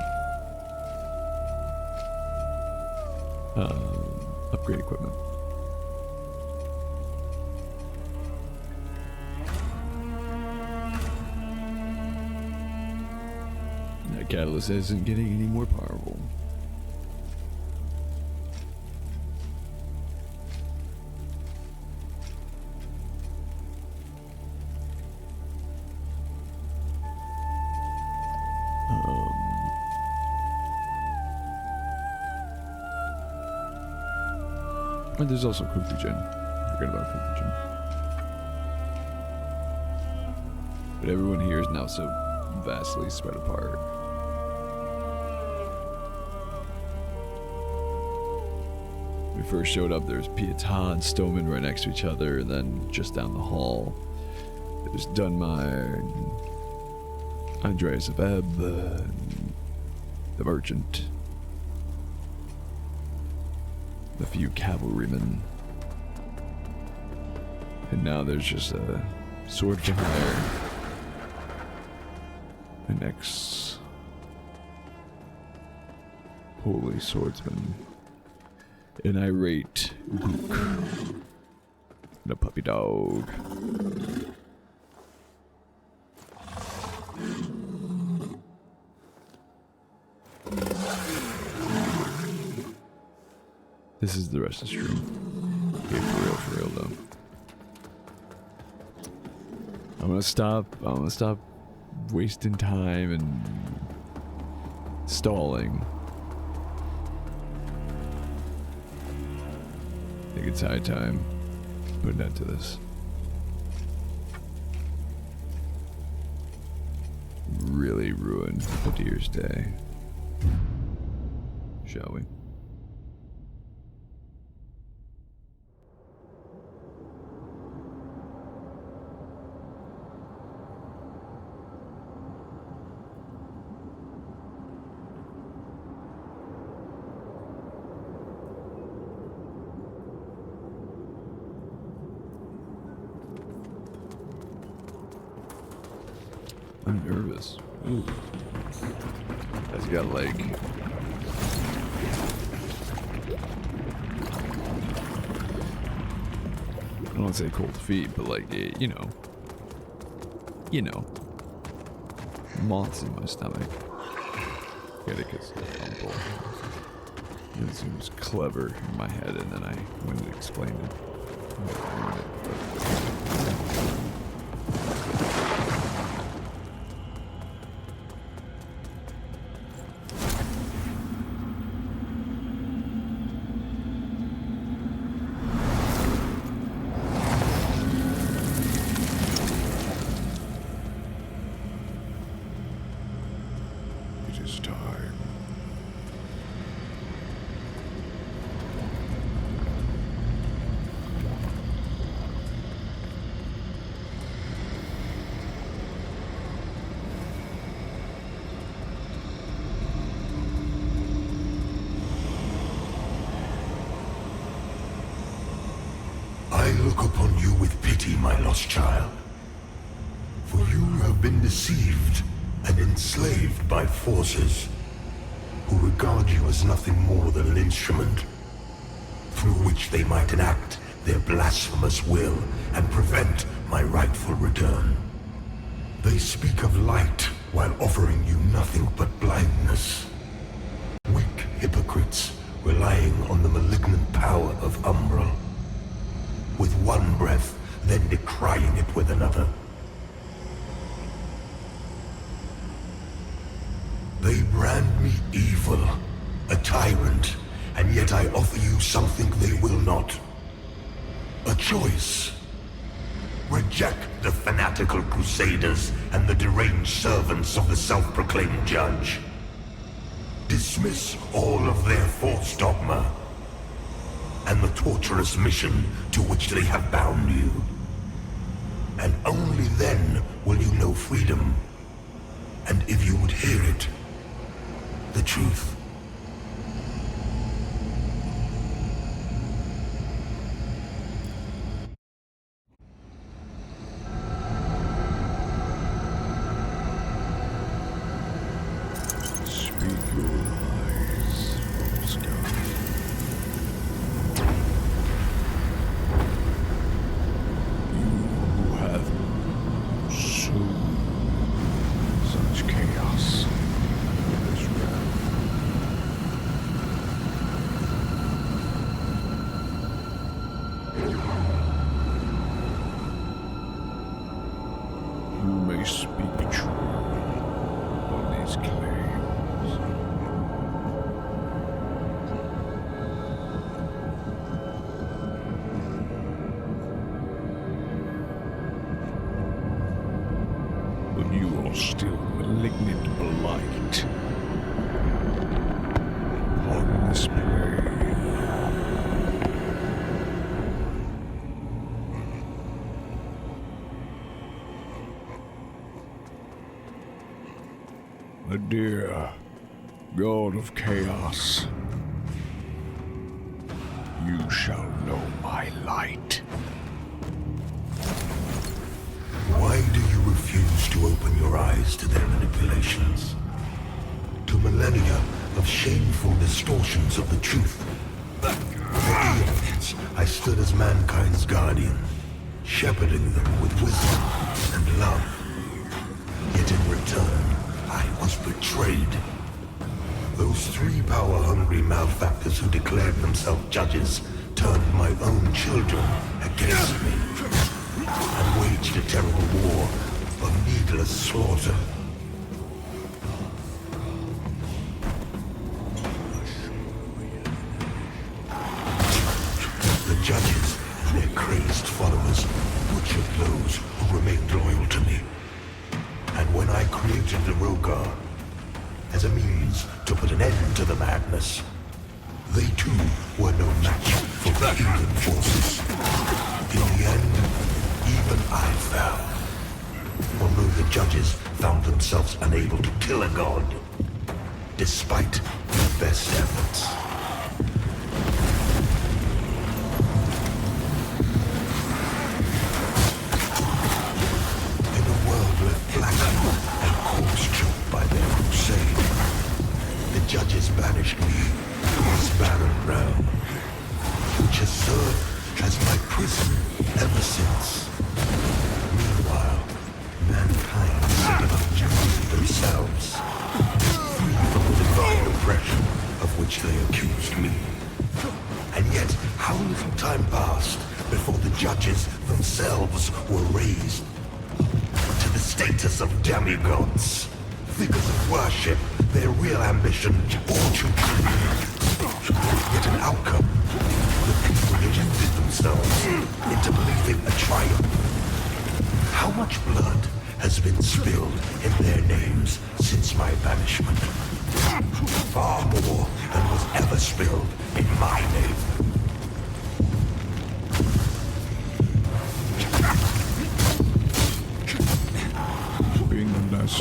Upgrade equipment. That catalyst isn't getting any more powerful. And there's also quick regen. Forget about quick regen. But everyone here is now so vastly spread apart. When we first showed up, there's Pietà and Stoneman right next to each other, and then just down the hall, there's Dunmire and Andreas of Ebb, and the merchant. A few cavalrymen. And now there's just a sword for hire. An ex-holy swordsman. An irate gook. And a puppy dog. This is the rest of the stream. Okay, for real though. I'm gonna stop wasting time and stalling. I think it's high time to put an end to this. Really ruin Adyr's day. Shall we? I'm nervous. Ooh. That's got like... I don't want to say cold feet, but like, you know. Moths in my stomach. Get it, because it seems clever in my head, and then I went and explained it. Look upon you with pity, my lost child. For you have been deceived and enslaved by forces who regard you as nothing more than an instrument through which they might enact their blasphemous will and prevent my rightful return. They speak of light while offering you nothing but blindness. Weak hypocrites relying on the malignant power of Umbral. With one breath, then decrying it with another. They brand me evil, a tyrant, and yet I offer you something they will not. A choice. Reject the fanatical crusaders and the deranged servants of the self-proclaimed judge. Dismiss all of their false dogma and the torturous mission to which they have bound you. And only then will you know freedom. And if you would hear it, the truth. Speak your lies, false god. You who have sown such chaos in this realm. You may speak true on these claims. But you are still malignant blight on this plane. Adyr, god of chaos, you shall know my light. Why do you refuse to open your eyes to their manipulations? To millennia of shameful distortions of the truth? For eons, I stood as mankind's guardian, shepherding them with wisdom and love. Yet in return, I was betrayed. Those three power-hungry malefactors who declared themselves judges turned my own children against me and waged a terrible war of needless slaughter. The judges and their crazed followers butchered those who remained loyal to me. And when I created the Rogar as a means to put an end to the madness, they too were no match for the heathen forces. In the end, even I fell. Although the judges found themselves unable to kill a god, despite their best efforts. In a world left blackened and corpse-choked by their crusade, the judges banished me to this barren realm, which has served as my prison ever since. Meanwhile, mankind set up justice themselves, free from the divine oppression of which they accused me. And yet, how little time passed before the judges themselves were raised to the status of demigods, figures of worship, their real ambition all too clear. Yet an outcome, the people deluded themselves into believing a triumph. How much blood has been spilled in their names since my banishment? Far more than was ever spilled in my name.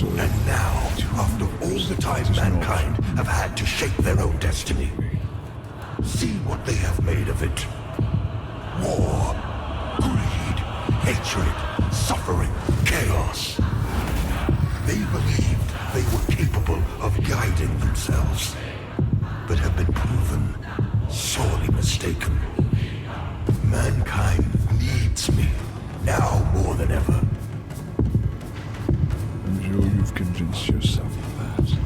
And now, after all the time mankind have had to shape their own destiny, see what they have made of it. War, greed, hatred, suffering, chaos. They believed they were capable of guiding themselves, but have been proven sorely mistaken. Mankind needs me, now more than ever. I'm sure you've convinced yourself of that.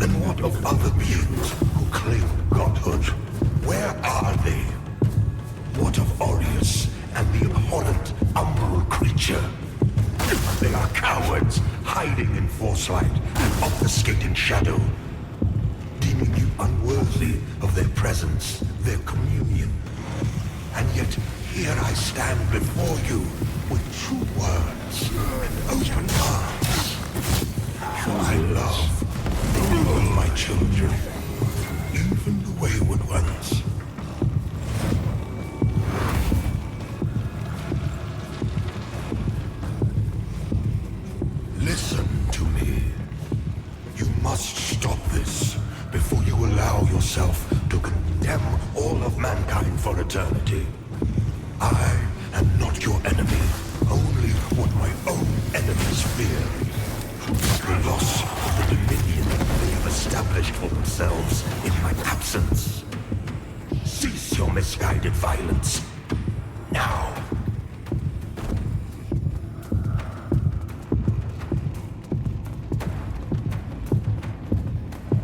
And what of other beings who claim godhood? Where are they? What of Aureus and the abhorrent umbral creature? They are cowards, hiding in forcelight and obfuscating shadow, deeming you unworthy of their presence, their communion. And yet, here I stand before you with true words and open arms. For I love all my children, even the wayward ones. Listen to me. You must stop this before you allow yourself to condemn all of mankind for eternity. I am not your enemy, only what my own enemies fear. The loss of the dominion they have established for themselves in my absence. Cease your misguided violence. Now.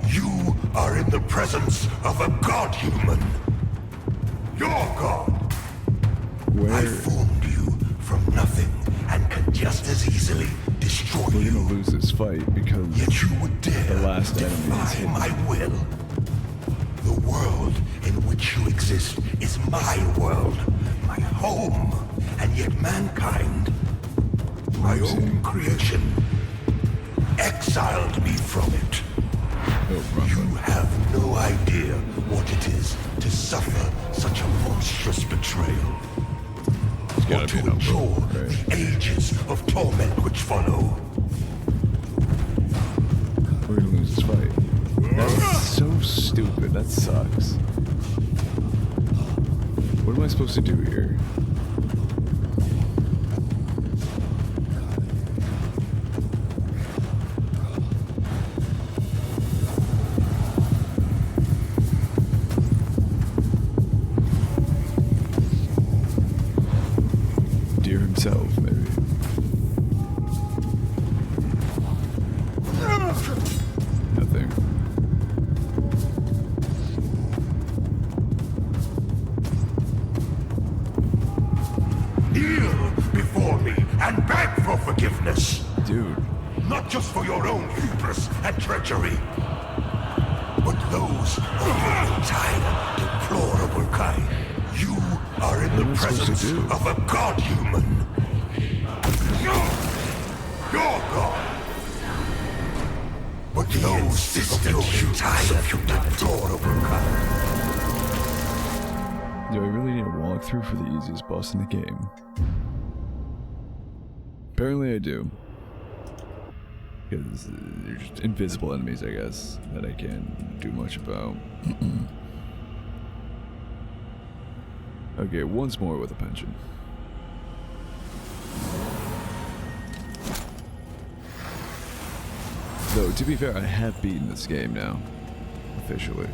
You are in the presence of a god-human. Your god. Where? I formed you from nothing and can just as easily destroy We're you. gonna lose this fight because Yet you would dare the last enemy is defy hidden. my will. The world in which you exist is my world, my home, and yet mankind, my own creation, exiled me from it. Oh, You have no idea what it is to suffer such a monstrous betrayal. It's Or gotta to be an endure umbrella, right? the ages of torment which follow. We're gonna lose this fight. That's so stupid. That sucks. What am I supposed to do here? Adyr himself, maybe. Nothing. Kneel before me and beg for forgiveness. Dude. Not just for your own hubris and treachery, but those of your entire deplorable kind. You are in What am the I supposed to presence do? of a god-human. Your god. But those of your entire deplorable kind. Do I really need a walkthrough for the easiest boss in the game? Apparently I do. Because they're just invisible enemies, I guess, that I can't do much about. Okay, once more with a pension. Though, to be fair, I have beaten this game now. Officially.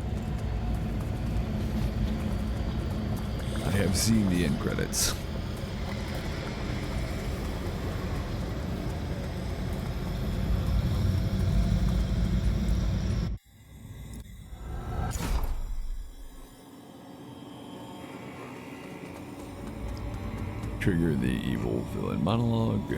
I have seen the end credits. Trigger the evil villain monologue.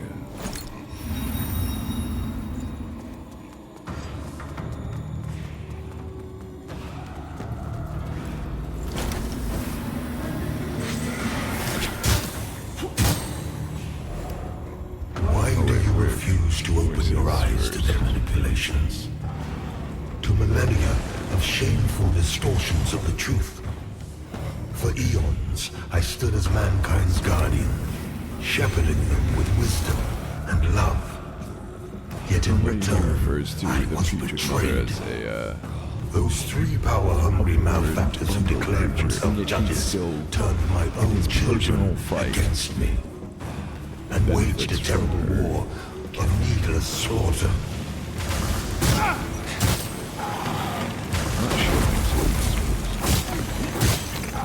Why do you refuse to open your eyes to their manipulations? To millennia of shameful distortions of the truth? For eons, I stood as mankind's guardian, shepherding them with wisdom and love. Yet in return, refers to I the was future mother betrayed. as a Those three power-hungry malefactors who declared themselves judges still turned my own his children personal fight against me and waged a terrible war of needless slaughter.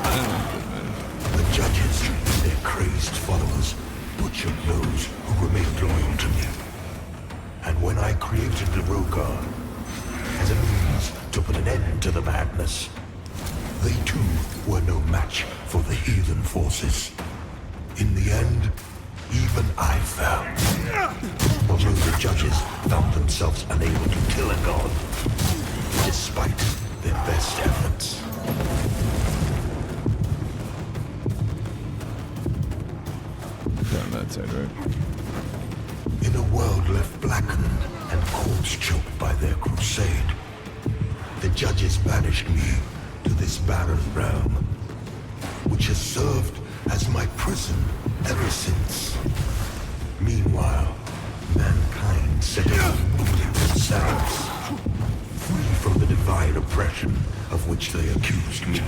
The judges and their crazed followers butchered those who remained loyal to me. And when I created the Rogar as a means to put an end to the madness, they too were no match for for the heathen forces. In the end, even I fell. Although the judges found themselves unable to kill a god, despite their best efforts. Down that side, right? In a world left blackened and corpse-choked by their crusade, the judges banished me to this barren realm, which has served as my prison ever since. Meanwhile, mankind set out ruling themselves, free from the divine oppression of which they accused me.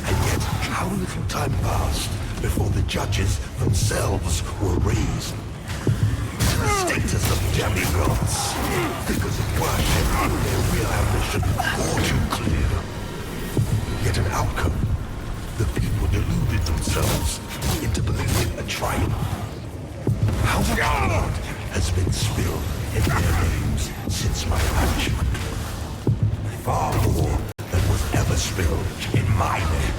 And yet, how little time passed before the judges themselves were raised to the status of demigods, because of worship, their real ambition all too clear. Yet an outcome, the people deluded themselves into believing a triumph. How much blood has been spilled in their names since my banishment? Far more than was ever spilled in my name.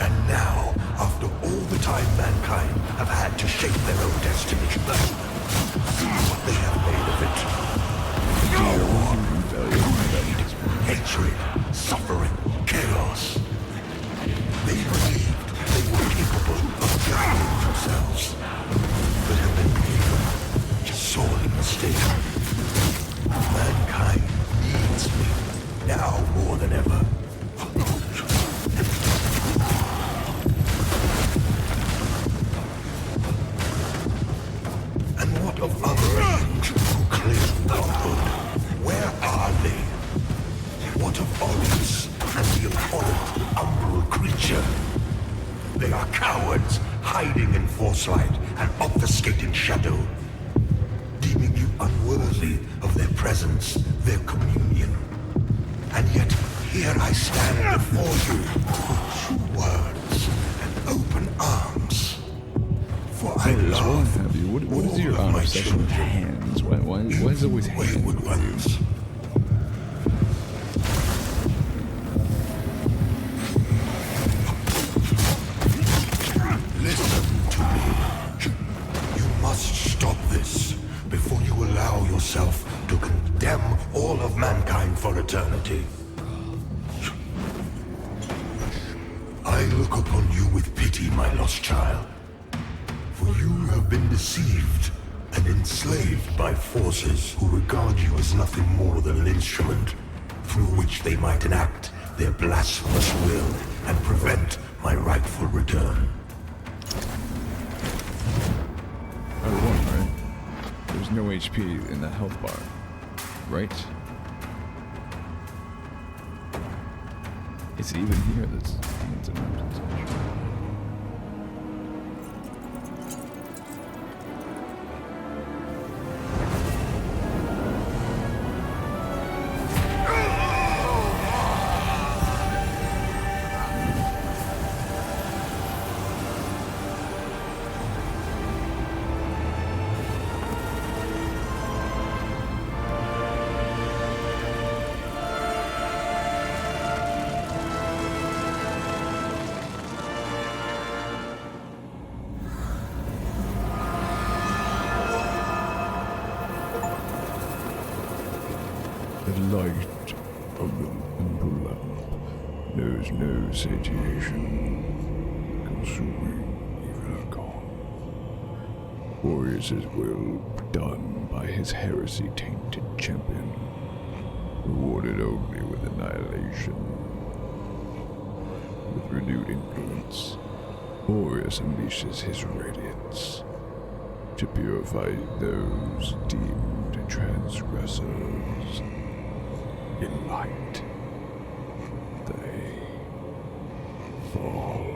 And now, after all the time mankind have had to shape their own destiny, see what they have made of it. Hatred, suffering, chaos. They believed they were capable of governing themselves, but have been proven sorely mistaken. Mankind needs me now more than ever. And what of other beings who claim godhood? Where are they? What of Oryx and the abhorrent umbral creature? They are cowards, hiding in forcelight and obfuscating shadow, deeming you unworthy of their presence, their communion. And yet, here I stand before you with true words and open arms. For I love What is your all of my obsession with children, hands? Why is it always hands? wayward ones. Listen to me. You must stop this before you allow yourself to condemn all of mankind for eternity. I look upon you with pity, my lost child. For you have been deceived and enslaved by forces who regard you as nothing more than an instrument through which they might enact their blasphemous will and prevent my rightful return. R1, right? There's no HP in that health bar, right? Is it even here? That's demons and mountains. The light of the Emperor lamp knows no satiation, consuming even a god. Warriors' will done by his heresy-tainted champion, rewarded only with annihilation. With renewed influence, Horus unleashes his radiance to purify those deemed transgressors. In light, they fall.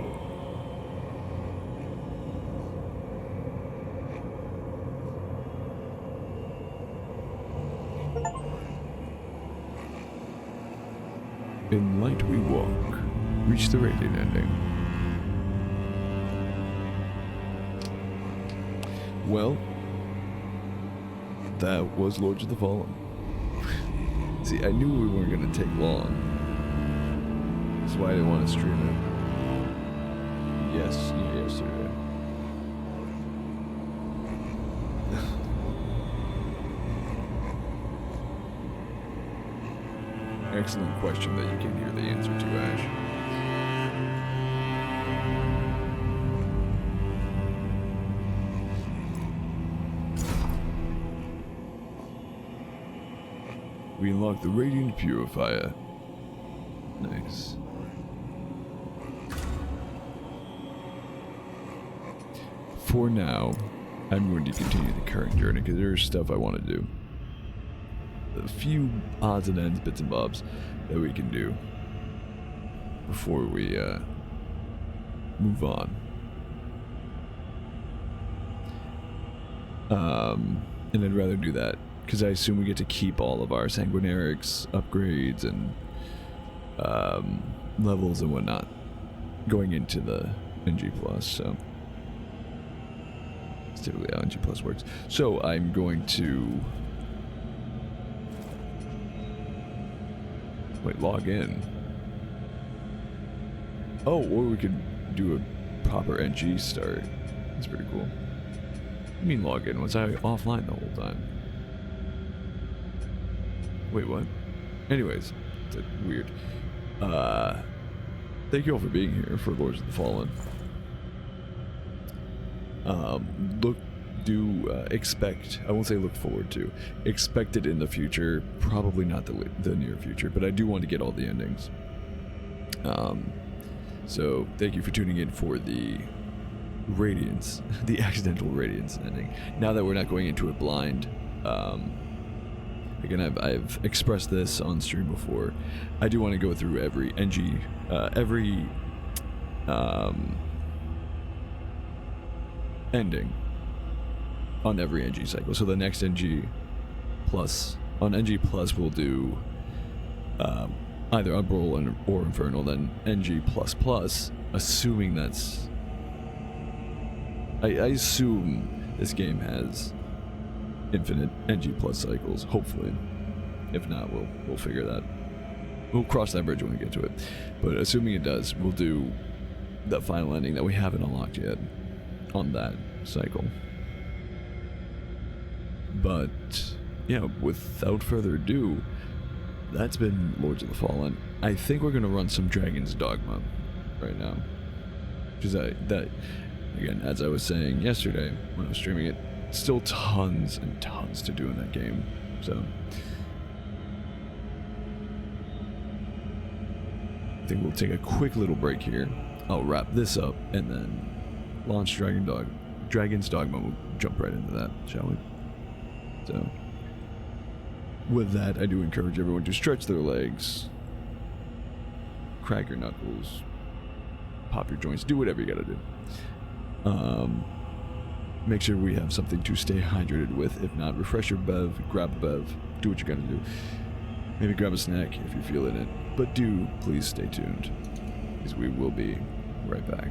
In light we walk, reach the radiant ending. Well, that was Lords of the Fallen. See, I knew we weren't going to take long. That's why I didn't want to stream it. Yes, yesterday. Excellent question that you can hear the answer to, Ash. We unlock the Radiant Purifier. Nice. For now, I'm going to continue the current journey because there's stuff I want to do. A few odds and ends, bits and bobs that we can do before we move on. And I'd rather do that because I assume we get to keep all of our sanguinarics upgrades and levels and whatnot going into the NG+, so that's typically how NG+ works. So I'm going to log in. Oh, or we could do a proper NG start. That's pretty cool. I mean log in? Was I offline the whole time? Wait, what? Anyways, that's weird. Thank you all for being here for Lords of the Fallen. Expect, I won't say look forward to, expect it in the future, probably not the near future, but I do want to get all the endings. So thank you for tuning in for the Radiance, the accidental Radiance ending. Now that we're not going into it blind, again, I've expressed this on stream before, I do want to go through every NG, ending on every NG cycle. So the next NG plus, on NG plus we'll do either Umbral or Infernal, then NG plus plus, assuming that's, I assume this game has infinite NG plus cycles, hopefully. If not, we'll figure that. We'll cross that bridge when we get to it. But assuming it does, we'll do the final ending that we haven't unlocked yet on that cycle. But yeah, without further ado, that's been Lords of the Fallen. I think we're gonna run some Dragon's Dogma right now, because that again, as I was saying yesterday when I was streaming it, still tons and tons to do in that game. So I think we'll take a quick little break here. I'll wrap this up and then launch Dragon's Dogma. We'll jump right into that, shall we? So with that, I do encourage everyone to stretch their legs, crack your knuckles, pop your joints, do whatever you gotta do. Make sure we have something to stay hydrated with. If not, refresh your bev, grab a bev, do what you gotta do. Maybe grab a snack if you're feeling it. But do please stay tuned, because we will be right back.